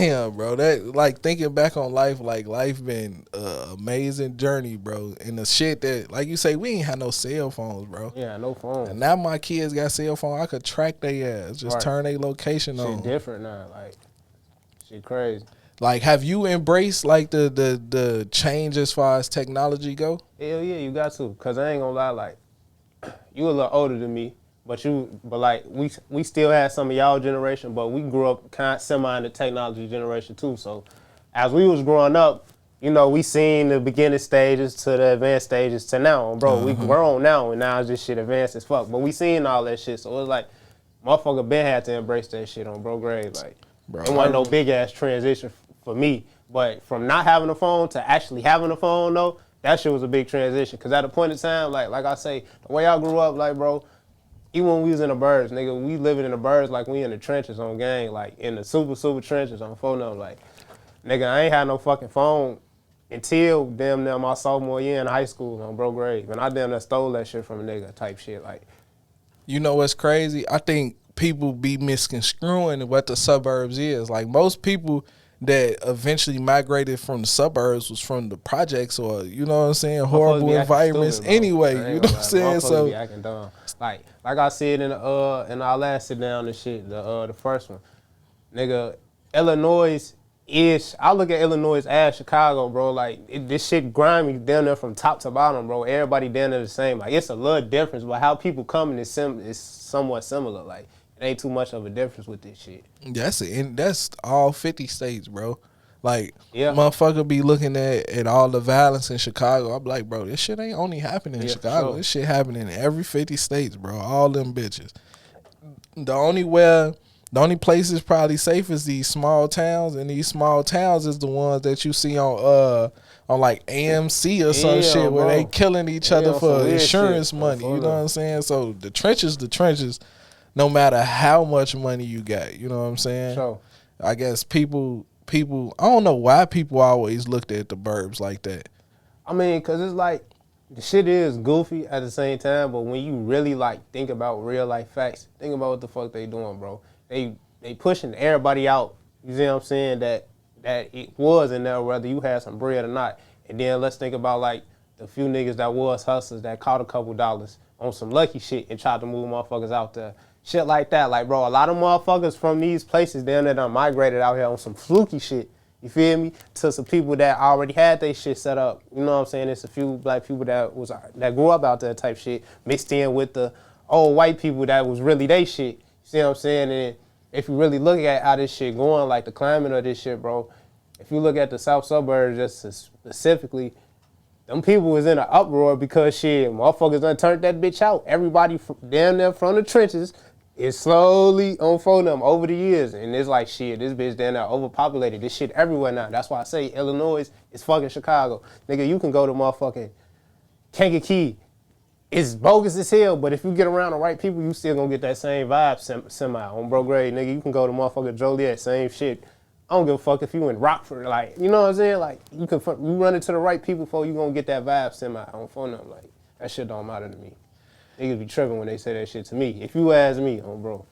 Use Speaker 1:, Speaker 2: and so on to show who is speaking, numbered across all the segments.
Speaker 1: Damn, bro. That like thinking back on life, like life been an amazing journey, bro. And the shit that, like you say, we ain't had no cell phones, bro.
Speaker 2: Yeah, no phone.
Speaker 1: And now my kids got cell phone. I could track their ass, just turn their location on.
Speaker 2: Shit different now, like shit crazy.
Speaker 1: Like, have you embraced like the change as far as technology go?
Speaker 2: Hell yeah, you got to. Cause I ain't gonna lie, like you a little older than me, but like we still had some of y'all generation, but we grew up kind of semi in the technology generation too. So as we was growing up, you know, we seen the beginning stages to the advanced stages to now, bro. We grown now, and now this shit advanced as fuck. But we seen all that shit, so it was like motherfucker been had to embrace that shit on bro grade. Like it wasn't no big ass transition for me, but from not having a phone to actually having a phone though, that shit was a big transition. Cause at a point in time, like I say, the way I grew up, like bro, even when we was in the birds, nigga, we living in the birds like we in the trenches on gang, like in the super trenches on phone number. Like, nigga, I ain't had no fucking phone until damn near my sophomore year in high school on bro grade. And I damn near stole that shit from a nigga type shit. Like,
Speaker 1: you know what's crazy? I think people be misconstruing what the suburbs is. Like most people that eventually migrated from the suburbs was from the projects or, you know what I'm saying, horrible environments anyway. You know what I'm saying? So
Speaker 2: be acting dumb. Like I said in our last sit down and shit, the first one, nigga, Illinois is. I look at Illinois as Chicago, bro. Like this shit grimy down there from top to bottom, bro. Everybody down there the same. Like it's a little difference, but how people coming is somewhat similar. Like it ain't too much of a difference with this shit.
Speaker 1: That's all 50 states, bro. Like,
Speaker 2: yeah.
Speaker 1: Motherfucker be looking at all the violence in Chicago. I'm like, bro, this shit ain't only happening in Chicago. Sure. This shit happening in every 50 states, bro. All them bitches. The only places probably safe is these small towns, and these small towns is the ones that you see on like AMC or some shit where they killing each other for insurance money. You know what I'm saying? So the trenches, no matter how much money you got, you know what I'm saying?
Speaker 2: Sure.
Speaker 1: I guess people, I don't know why people always looked at the burbs like that.
Speaker 2: I mean, cause it's like the shit is goofy at the same time, but when you really like think about real life facts, think about what the fuck they doing, bro. They pushing everybody out. You see what I'm saying? That it was in there whether you had some bread or not. And then let's think about like the few niggas that was hustlers that caught a couple dollars on some lucky shit and tried to move motherfuckers out there. Shit like that. Like, bro, a lot of motherfuckers from these places down there done migrated out here on some fluky shit. You feel me? To some people that already had their shit set up. You know what I'm saying? It's a few black people that grew up out there type shit mixed in with the old white people that was really they shit. You see what I'm saying? And if you really look at how this shit going, like the climate of this shit, bro, if you look at the South Suburbs just specifically, them people was in an uproar because shit, motherfuckers done turned that bitch out. Everybody down there from the trenches is slowly on phone them over the years. And it's like, shit, this bitch down there overpopulated. This shit everywhere now. That's why I say Illinois is fucking Chicago. Nigga, you can go to motherfucking Kankakee. It's bogus as hell, but if you get around the right people, you still gonna get that same vibe semi on bro grade. Nigga, you can go to motherfucking Joliet, same shit. I don't give a fuck if you in Rockford, like, you know what I'm saying? Like, you run into the right people before you gonna get that vibe semi on phone them. Like, that shit don't matter to me. Niggas be tripping when they say that shit to me. If you ask me, bro.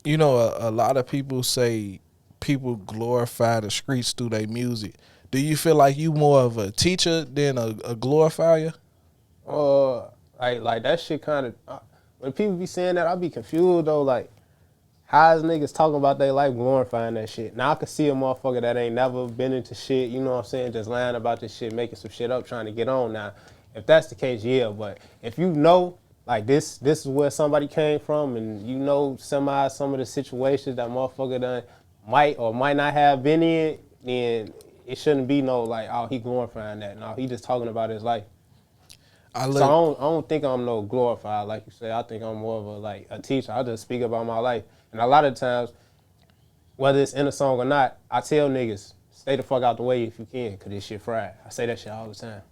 Speaker 1: You know, a lot of people say people glorify the streets through their music. Do you feel like you more of a teacher than a glorifier?
Speaker 2: Like that shit kind of, when people be saying that, I be confused though, like, how is niggas talking about their life glorifying that shit? Now I can see a motherfucker that ain't never been into shit, you know what I'm saying, just lying about this shit, making some shit up, trying to get on. Now, if that's the case, yeah, but if you know, like this is where somebody came from, and you know some of the situations that motherfucker done might or might not have been in, then it shouldn't be no like, oh, he glorifying that. No, he just talking about his life. I don't think I'm no glorified, like you say. I think I'm more of a teacher. I just speak about my life. And a lot of times, whether it's in a song or not, I tell niggas, stay the fuck out the way if you can, because this shit fried. I say that shit all the time.